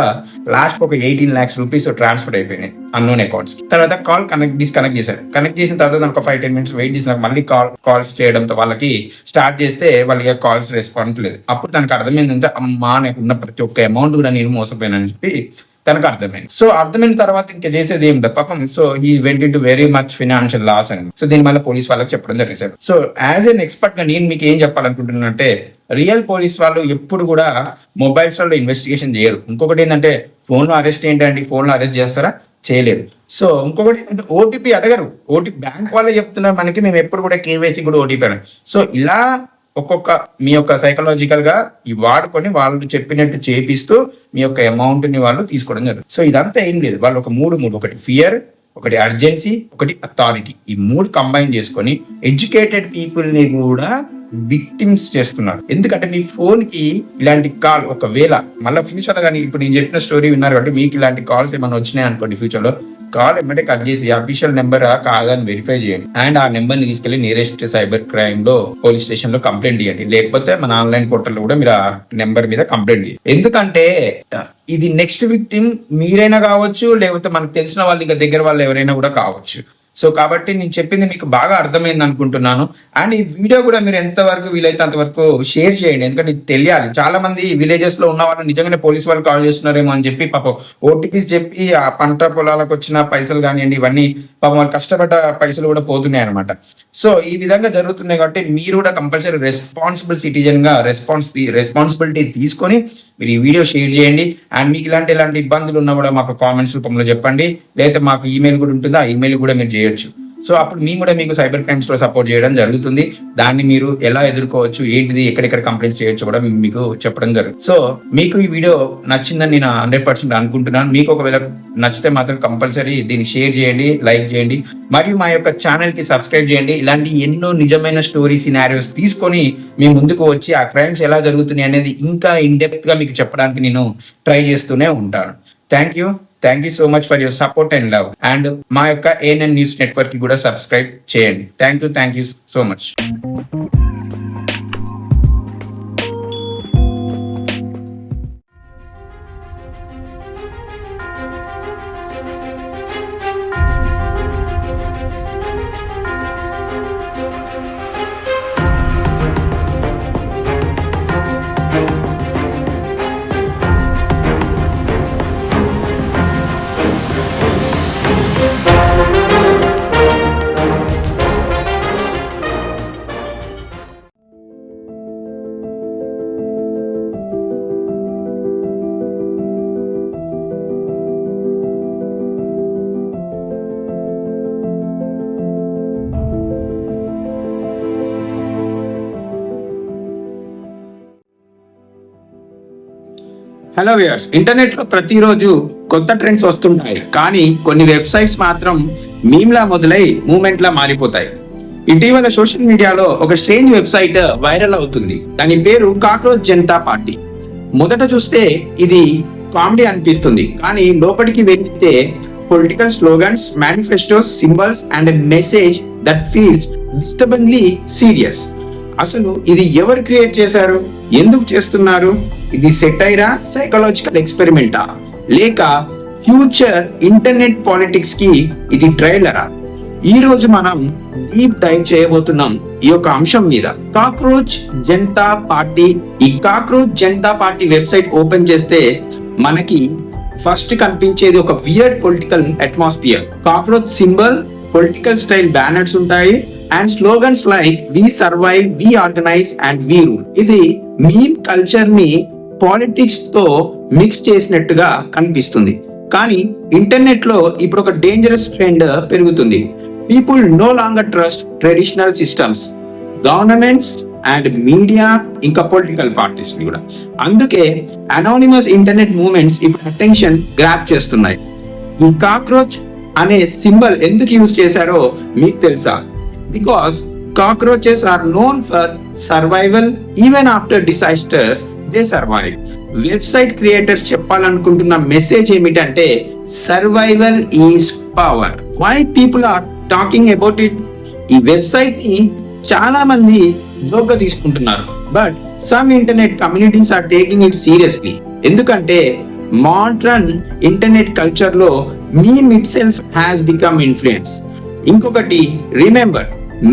లాస్ట్ ఒక 18 lakhs రూపీస్ ట్రాన్స్ఫర్ అయిపోయినాయి అన్నోన్ అకౌంట్స్. తర్వాత కాల్ డిస్కనెక్ట్ చేశారు. కనెక్ట్ చేసిన తర్వాత ఒక 5-10 minutes వెయిట్ చేసిన మళ్ళీ కాల్స్ చేయడంతో వాళ్ళకి స్టార్ట్ చేస్తే వాళ్ళకి కాల్స్ రెస్పాన్స్ లేదు. అప్పుడు తనకు అర్థమైందంటే అమ్మా నాకు ఉన్న ప్రతి ఒక్క అమౌంట్ కూడా నేను మోసపోయానని చెప్పి తనకు అర్థమైంది. సో అర్థమైన తర్వాత ఇంకా చేసేది ఏం లేదు పాపం. So he went into very much financial loss అని. సో దీని వల్ల పోలీస్ వాళ్ళకి చెప్పడం జరిగింది. సో యాజ్ ఎన్ ఎక్స్పర్ట్ గా నేను మీకు ఏం చెప్పాలనుకుంటున్నానంటే, రియల్ పోలీస్ వాళ్ళు ఎప్పుడు కూడా మొబైల్స్ లో ఇన్వెస్టిగేషన్ చేయరు. ఇంకొకటి ఏంటంటే ఫోన్ లో అరెస్ట్ ఏంటండి, ఫోన్ లో అరెస్ట్ చేస్తారా, చేయలేరు. సో ఇంకొకటి ఏంటంటే ఓటీపీ అడగరు. బ్యాంక్ వాళ్ళే చెప్తున్నారు మనకి, మేము ఎప్పుడు కూడా కేవైసీ కూడా ఓటీపీ అడగరు. సో ఇలా ఒక్కొక్క మీ యొక్క సైకలాజికల్ గా వాడుకొని వాళ్ళు చెప్పినట్టు చేపిస్తూ మీ యొక్క అమౌంట్ ని వాళ్ళు తీసుకోవడం జరుగుతుంది. సో ఇదంతా ఏం లేదు, వాళ్ళు ఒక మూడు ఒకటి ఫియర్, ఒకటి అర్జెన్సీ, ఒకటి అథారిటీ, ఈ 3 కంబైన్ చేసుకొని ఎడ్యుకేటెడ్ పీపుల్ ని కూడా విక్టిమ్స్ చేస్తున్నారు. ఎందుకంటే మీ ఫోన్ కి ఇలాంటి కాల్ ఒకవేళ మళ్ళీ ఫ్యూచర్ లో కానీ ఇప్పుడు నేను చెప్పిన స్టోరీ విన్నారు కాబట్టి మీకు ఇలాంటి కాల్స్ ఏమైనా వచ్చినాయి అనుకోండి ఫ్యూచర్ లో, కాల్ ఎమ్మటే కట్ చేసి అఫీషియల్ నెంబర్ కాదని వెరిఫై చేయండి. అండ్ ఆ నెంబర్ ని తీసుకెళ్లి నియరెస్ట్ సైబర్ క్రైమ్ లో పోలీస్ స్టేషన్ లో కంప్లైంట్ చేయండి. లేకపోతే మన ఆన్లైన్ పోర్టల్ లో కూడా మీరు ఆ నెంబర్ మీద కంప్లైంట్ చేయండి. ఎందుకంటే ఇది నెక్స్ట్ విక్టిమ్ మీరైనా కావచ్చు, లేకపోతే మనకు తెలిసిన వాళ్ళు ఇంకా దగ్గర వాళ్ళు ఎవరైనా కూడా కావచ్చు. సో కాబట్టి నేను చెప్పింది మీకు బాగా అర్థమైంది అనుకుంటున్నాను. అండ్ ఈ వీడియో కూడా మీరు ఎంతవరకు వీలైతే అంతవరకు షేర్ చేయండి, ఎందుకంటే ఇది తెలియాలి. చాలా మంది విలేజెస్ లో ఉన్న వాళ్ళు నిజంగానే పోలీస్ వాళ్ళు కాల్ చేస్తున్నారేమో అని చెప్పి పాపం ఓటీపీస్ చెప్పి ఆ పంట పొలాలకు వచ్చిన పైసలు కానివ్వండి, ఇవన్నీ పాపం వాళ్ళు కష్టపడ్డ పైసలు కూడా పోతున్నాయి అనమాట. సో ఈ విధంగా జరుగుతున్నాయి కాబట్టి మీరు కూడా కంపల్సరీ రెస్పాన్సిబుల్ సిటిజన్ గా రెస్పాన్సిబిలిటీ తీసుకొని మీరు ఈ వీడియో షేర్ చేయండి. అండ్ మీకు ఇలాంటి ఇబ్బందులు ఉన్నా కూడా మాకు కామెంట్స్ రూపంలో చెప్పండి, లేకపోతే మాకు ఈమెయిల్ కూడా ఉంటుంది, ఆ ఈమెయిల్ కూడా మీరు చేయొచ్చు. సో అప్పుడు మేము కూడా మీకు సైబర్ క్రైమ్స్ లో సపోర్ట్ చేయడం జరుగుతుంది. దాన్ని మీరు ఎలా ఎదుర్కోవచ్చు, ఏంటిది, ఎక్కడెక్కడ కంప్లైంట్స్ చేయొచ్చు కూడా మీకు చెప్పడం జరుగుతుంది. సో మీకు ఈ వీడియో నచ్చిందని నేను 100% అనుకుంటున్నాను. మీకు ఒకవేళ నచ్చితే మాత్రం కంపల్సరీ దీన్ని షేర్ చేయండి, లైక్ చేయండి, మరియు మా యొక్క ఛానల్ కి సబ్స్క్రైబ్ చేయండి. ఇలాంటి ఎన్నో నిజమైన స్టోరీ సినారియోస్ తీసుకొని మీ ముందుకు వచ్చి ఆ క్రైమ్స్ ఎలా జరుగుతున్నాయి అనేది ఇంకా ఇన్ డెప్త్ గా మీకు చెప్పడానికి నేను ట్రై చేస్తూనే ఉంటాను. Thank you so much for your support and love. And మా యొక్క ANN న్యూస్ నెట్వర్క్ కి కూడా సబ్స్క్రైబ్ చేయండి. Thank you so much. Hello viewers, internet లో ప్రతిరోజు కొత్త ట్రెండ్స్ వస్తుంటాయి, కానీ కొన్ని వెబ్సైట్స్ మాత్రం మీమ్లా మొదలై మూమెంట్ లా మారిపోతాయి. ఇటీవల సోషల్ మీడియాలో ఒక స్ట్రేంజ్ వెబ్సైట్ వైరల్ అవుతుంది. దాని పేరు కాక్రోచ్ జనతా పార్టీ. మొదట చూస్తే ఇది కామెడీ అనిపిస్తుంది, కానీ లోపలికి వెళ్తే political slogans, manifestos, symbols and message that feels disturbingly serious. అసలు ఇది ఎవరు క్రియేట్ చేశారు, ఎందుకు చేస్తున్నారు? ఇది సెటైరా, సైకలాజికల్ ఎక్స్పెరిమెంటా, లేక ఫ్యూచర్ ఇంటర్నెట్ పాలిటిక్స్ కి ఇది ట్రైలరా? ఈ రోజు మనం డీప్ డైవ్ చేయబోతున్నాం ఈ యొక్క అంశం మీద. Cockroach Janata Party. ఈ Cockroach Janata Party website open చేస్తే మనకి ఫస్ట్ కనిపించేది ఒక weird political atmosphere. Cockroach symbol, political style banners ఉంటాయి and slogans like we survive, we organize and we rule. ఇది మీమ్ కల్చర్ ని పాలిటిక్స్ తో మిక్స్ చేసినట్టుగా కనిపిస్తుంది. కానీ ఇంటర్నెట్ లో ఇప్పుడు ఒక డేంజరస్ ట్రెండ్ పెరుగుతుంది. People no longer trust traditional systems, governments and media, ఇంకా పొలిటికల్ పార్టీస్ ని కూడా. అందుకే అనానిమస్ ఇంటర్నెట్ మూవ్మెంట్స్ ఇప్పుడు అటెన్షన్ గ్రాప్ చేస్తున్నాయి. ఈ కాక్రోచ్ అనే సింబల్ ఎందుకు యూజ్ చేశారో మీకు తెలుసా? Because cockroaches are known for survival. Even after disasters, they survive. Website creators చెప్పాలనుకుంటున్న మెసేజ్ ఏమిటంటే survival is power. Why people are talking about it? ఈ వెబ్సైట్ ని చాలా మంది జోక్గా తీసుకుంటున్నారు, but some internet communities are taking it seriously. ఎందుకంటే modern internet culture లో meme itself has become influence. ఇంకొకటి remember,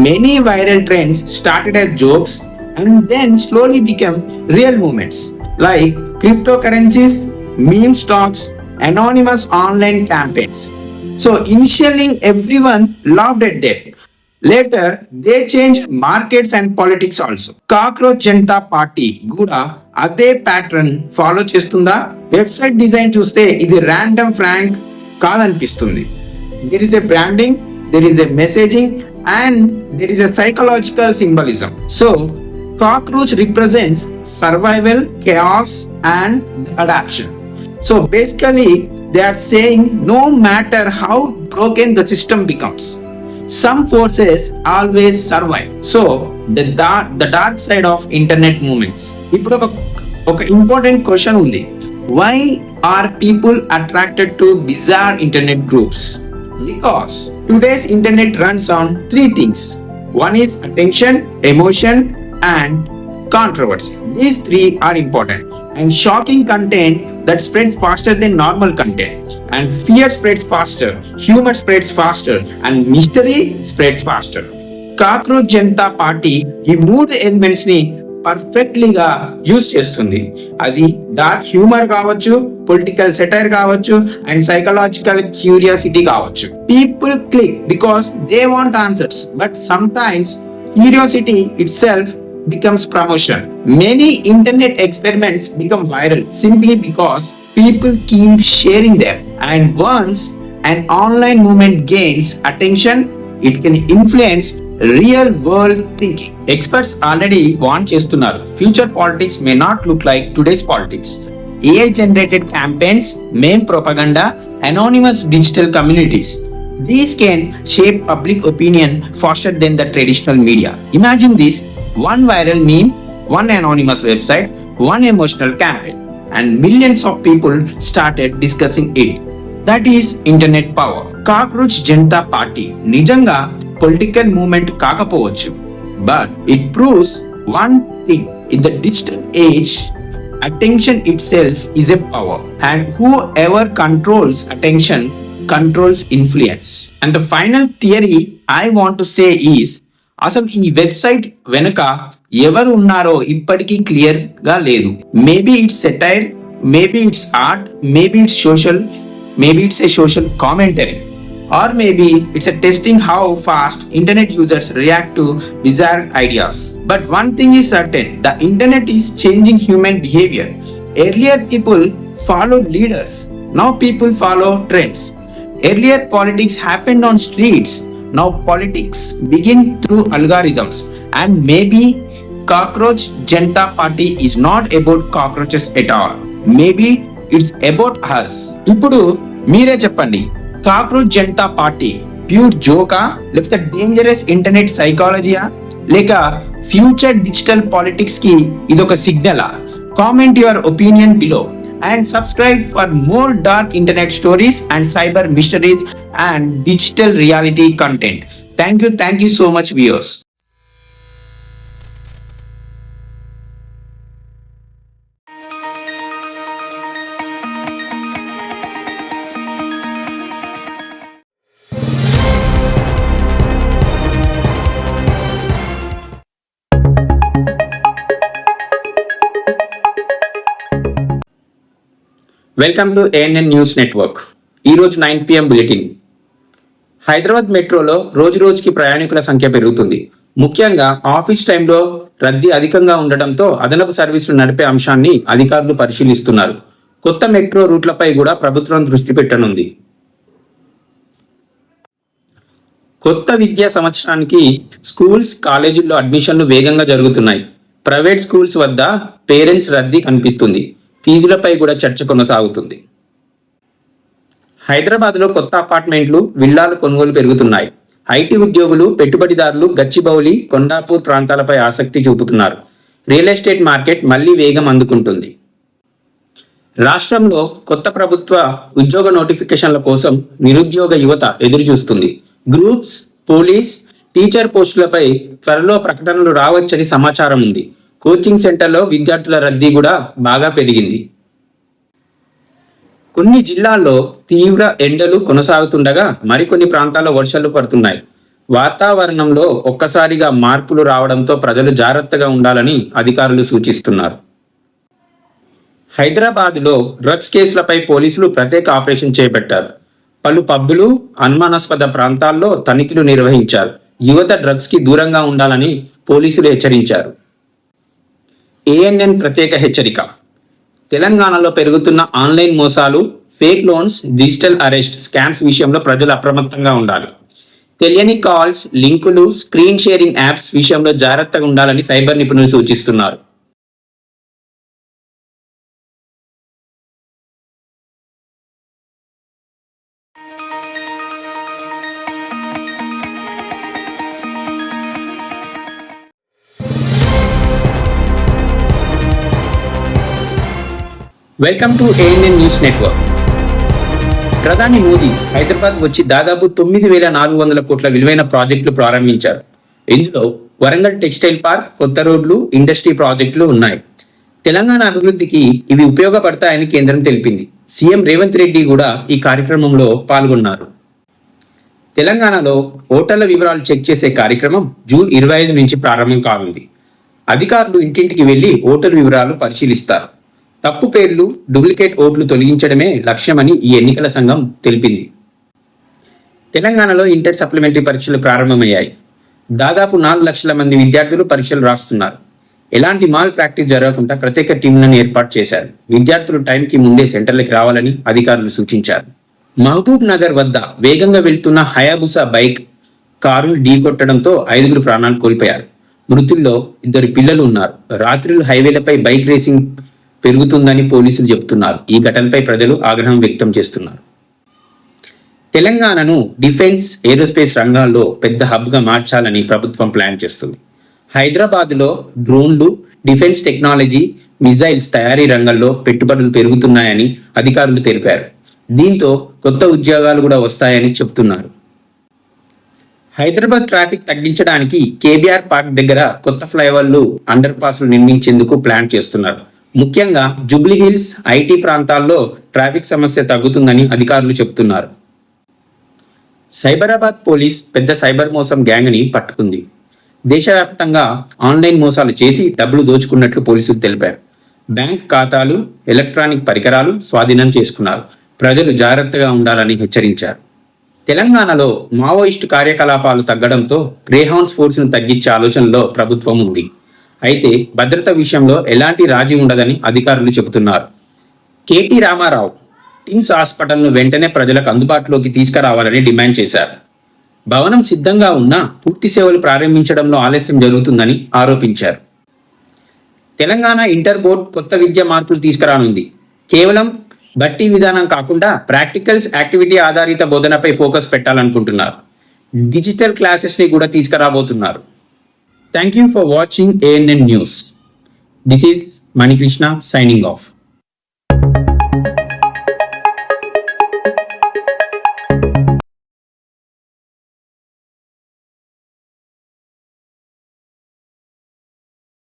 many viral trends started as jokes and then slowly became real movements like cryptocurrencies, meme stocks, anonymous online campaigns. So initially everyone laughed at that. Later they changed markets and politics also. Cockroach Janta Party కూడా అదే pattern follow చేస్తుందా? Website design చూస్తే ఇది random prank కాదనిపిస్తుంది. There is a branding, there is a messaging and there is a psychological symbolism. So cockroach represents survival, chaos and adaptation. So basically they are saying no matter how broken the system becomes, some forces always survive. So the dark side of internet movements. ఇప్పుడు ఒక important question ఉంది. Why are people attracted to bizarre internet groups? Because today's internet runs on three things. One is attention, emotion, and controversy. These three are important. And shocking content that spreads faster than normal content. And fear spreads faster, humor spreads faster, and mystery spreads faster. Cockroach Janata Party ఈ మూడు elements ని పర్ఫెక్ట్లీగా use చేస్తుంది. అది dark humour కావచ్చు, political satire కావచ్చు, and psychological curiosity కావచ్చు. People click because they want answers, but some times curiosity it self becomes promotion. Many internet experiments become viral simply because people keep sharing them. And once an online movement gains attention, it can influence real world thinking. Experts already warn చేస్తున్నారు. Future politics may not look like today's politics. AI generated campaigns, meme propaganda, anonymous digital communities. These can shape public opinion faster than the traditional media. Imagine this: one viral meme, one anonymous website, one emotional campaign, and millions of people started discussing it. That is internet power. Cockroach Janata party నిజంగా political movement కాకపోవచ్చు, but it proves one thing: in the digital age, attention itself is a power, and whoever controls attention controls influence. And the final theory I want to say is, అసలు ఈ website వెనుక ఎవరు ఉన్నారో ఇప్పటికీ clear గా లేదు. Maybe it's satire, maybe it's art, maybe it's social, maybe it's a social commentary, or maybe it's a testing how fast internet users react to bizarre ideas. But one thing is certain: the internet is changing human behavior. Earlier people followed leaders, now people follow trends. Earlier politics happened on streets, now politics begin through algorithms. And maybe Cockroach Janta Party is not about cockroaches at all. Maybe it's about us. ఇప్పుడు మీరే చెప్పండి, cockroach Janata party pure జోకా, లేకపోతే dangerous internet సైకాలజీయా, లేక future digital politics కి ఇదొక సిగ్నలా? Comment your opinion below and subscribe for more dark internet stories and cyber mysteries and digital reality content. Thank you so much, viewers. Welcome to ANN news network. ఈరోజు 9 PM bulletin. Hyderabad మెట్రోలో రోజు రోజుకి ప్రయాణికుల సంఖ్య పెరుగుతుంది. ముఖ్యంగా ఆఫీస్ టైంలో రద్దీ అధికంగా ఉండటంతో అదనపు సర్వీసులు నడిపే అంశాన్ని అధికారులు పరిశీలిస్తున్నారు. కొత్త మెట్రో రూట్లపై కూడా ప్రభుత్వం దృష్టి పెట్టనుంది. కొత్త విద్యా సంవత్సరానికి స్కూల్స్, కాలేజీల్లో అడ్మిషన్లు వేగంగా జరుగుతున్నాయి. ప్రైవేట్ స్కూల్స్ వద్ద పేరెంట్స్ రద్దీ కనిపిస్తుంది. ఫీజులపై కూడా చర్చ కొనసాగుతుంది. హైదరాబాద్లో కొత్త అపార్ట్మెంట్లు, విల్లాల కొనుగోలు పెరుగుతున్నాయి. ఐటీ ఉద్యోగులు, పెట్టుబడిదారులు గచ్చిబౌలి, కొండాపూర్ ప్రాంతాలపై ఆసక్తి చూపుతున్నారు. రియల్ ఎస్టేట్ మార్కెట్ మళ్లీ వేగం అందుకుంటుంది. రాష్ట్రంలో కొత్త ప్రభుత్వ ఉద్యోగ నోటిఫికేషన్ల కోసం నిరుద్యోగ యువత ఎదురు చూస్తుంది. గ్రూప్స్, పోలీస్, టీచర్ పోస్టులపై త్వరలో ప్రకటనలు రావచ్చని సమాచారం ఉంది. కోచింగ్ సెంటర్లో విద్యార్థుల రద్దీ కూడా బాగా పెరిగింది. కొన్ని జిల్లాల్లో తీవ్ర ఎండలు కొనసాగుతుండగా మరికొన్ని ప్రాంతాల్లో వర్షాలు పడుతున్నాయి. వాతావరణంలో ఒక్కసారిగా మార్పులు రావడంతో ప్రజలు జాగ్రత్తగా ఉండాలని అధికారులు సూచిస్తున్నారు. హైదరాబాద్లో డ్రగ్స్ కేసులపై పోలీసులు ప్రత్యేక ఆపరేషన్ చేపట్టారు. పలు పబ్బులు, అనుమానాస్పద ప్రాంతాల్లో తనిఖీలు నిర్వహించారు. యువత డ్రగ్స్ కి దూరంగా ఉండాలని పోలీసులు హెచ్చరించారు. ఏఎన్ఎన్ ప్రత్యేక హెచ్చరిక. తెలంగాణలో పెరుగుతున్న ఆన్లైన్ మోసాలు, fake loans, digital arrest scams విషయంలో ప్రజలు అప్రమత్తంగా ఉండాలి. తెలియని కాల్స్, లింకులు, స్క్రీన్ షేరింగ్ యాప్స్ విషయంలో జాగ్రత్తగా ఉండాలని సైబర్ నిపుణులు సూచిస్తున్నారు. Welcome to ANN News Network. ప్రధాని మోదీ హైదరాబాద్ వచ్చి దాదాపు 9,400 కోట్ల విలువైన ప్రాజెక్టులు ప్రారంభించారు. ఇందులో వరంగల్ టెక్స్టైల్ పార్క్, కొత్త రోడ్లు, ఇండస్ట్రీ ప్రాజెక్టులు ఉన్నాయి. తెలంగాణ అభివృద్ధికి ఇవి ఉపయోగపడతాయని కేంద్రం తెలిపింది. సీఎం రేవంత్ రెడ్డి కూడా ఈ కార్యక్రమంలో పాల్గొన్నారు. తెలంగాణలో ఓటర్ల వివరాలు చెక్ చేసే కార్యక్రమం జూన్ 25 నుంచి ప్రారంభం కానుంది. అధికారులు ఇంటింటికి వెళ్లి ఓటరు వివరాలు పరిశీలిస్తారు. తప్పు పేర్లు, డూప్లికేట్ ఓట్లు తొలగించడమే లక్ష్యమని ఈ ఎన్నికల సంఘం తెలిపింది. తెలంగాణలో ఇంటర్ సప్లిమెంటరీ పరీక్షలు ప్రారంభమయ్యాయి. దాదాపు 4 లక్షల మంది విద్యార్థులు పరీక్షలు రాస్తున్నారు. ఎలాంటి మాల్ ప్రాక్టీస్ జరగకుండా ప్రత్యేక టీంలను ఏర్పాటు చేశారు. విద్యార్థులు టైంకి ముందే సెంటర్లకు రావాలని అధికారులు సూచించారు. మహబూబ్ నగర్ వద్ద వేగంగా వెళ్తున్న హయాబుసా బైక్ కారును ఢీకొట్టడంతో 5 ప్రాణాలు కోల్పోయారు. మృతుల్లో 2 పిల్లలు ఉన్నారు. రాత్రులు హైవేలపై బైక్ రేసింగ్ పెరుగుతుందని పోలీసులు చెబుతున్నారు. ఈ ఘటనపై ప్రజలు ఆగ్రహం వ్యక్తం చేస్తున్నారు. తెలంగాణను డిఫెన్స్, ఏరోస్పేస్ రంగాల్లో పెద్ద హబ్గా మార్చాలని ప్రభుత్వం ప్లాన్ చేస్తుంది. హైదరాబాద్లో డ్రోన్లు, డిఫెన్స్ టెక్నాలజీ, మిజైల్స్ తయారీ రంగంలో పెట్టుబడులు పెరుగుతున్నాయని అధికారులు తెలిపారు. దీంతో కొత్త ఉద్యోగాలు కూడా వస్తాయని చెబుతున్నారు. హైదరాబాద్ ట్రాఫిక్ తగ్గించడానికి కేబీఆర్ పార్క్ దగ్గర కొత్త ఫ్లైఓవర్లు, అండర్ పాస్లు నిర్మించేందుకు ప్లాన్ చేస్తున్నారు. ముఖ్యంగా జూబ్లీ హిల్స్, ఐటీ ప్రాంతాల్లో ట్రాఫిక్ సమస్య తగ్గుతుందని అధికారులు చెబుతున్నారు. సైబరాబాద్ పోలీస్ పెద్ద సైబర్ మోసం గ్యాంగ్ని పట్టుకుంది. దేశవ్యాప్తంగా ఆన్లైన్ మోసాలు చేసి డబ్బులు దోచుకున్నట్లు పోలీసులు తెలిపారు. బ్యాంక్ ఖాతాలు, ఎలక్ట్రానిక్ పరికరాలు స్వాధీనం చేసుకున్నారు. ప్రజలు జాగ్రత్తగా ఉండాలని హెచ్చరించారు. తెలంగాణలో మావోయిస్టు కార్యకలాపాలు తగ్గడంతో గ్రేహౌండ్స్ ఫోర్స్ను తగ్గించే ఆలోచనలో ప్రభుత్వం ఉంది. అయితే భద్రత విషయంలో ఎలాంటి రాజీ ఉండదని అధికారులు చెబుతున్నారు. కేటీ రామారావు టిమ్స్ హాస్పిటల్ను వెంటనే ప్రజలకు అందుబాటులోకి తీసుకురావాలని డిమాండ్ చేశారు. భవనం సిద్ధంగా ఉన్నా పూర్తి సేవలు ప్రారంభించడంలో ఆలస్యం జరుగుతుందని ఆరోపించారు. తెలంగాణ ఇంటర్ బోర్డ్ కొత్త విద్యా మార్పులు తీసుకురానుంది. కేవలం బట్టి విధానం కాకుండా ప్రాక్టికల్స్, యాక్టివిటీ ఆధారిత బోధనపై ఫోకస్ పెట్టాలనుకుంటున్నారు. డిజిటల్ క్లాసెస్ని కూడా తీసుకురాబోతున్నారు. Thank you for watching ANN news. This is Manikrishna signing off.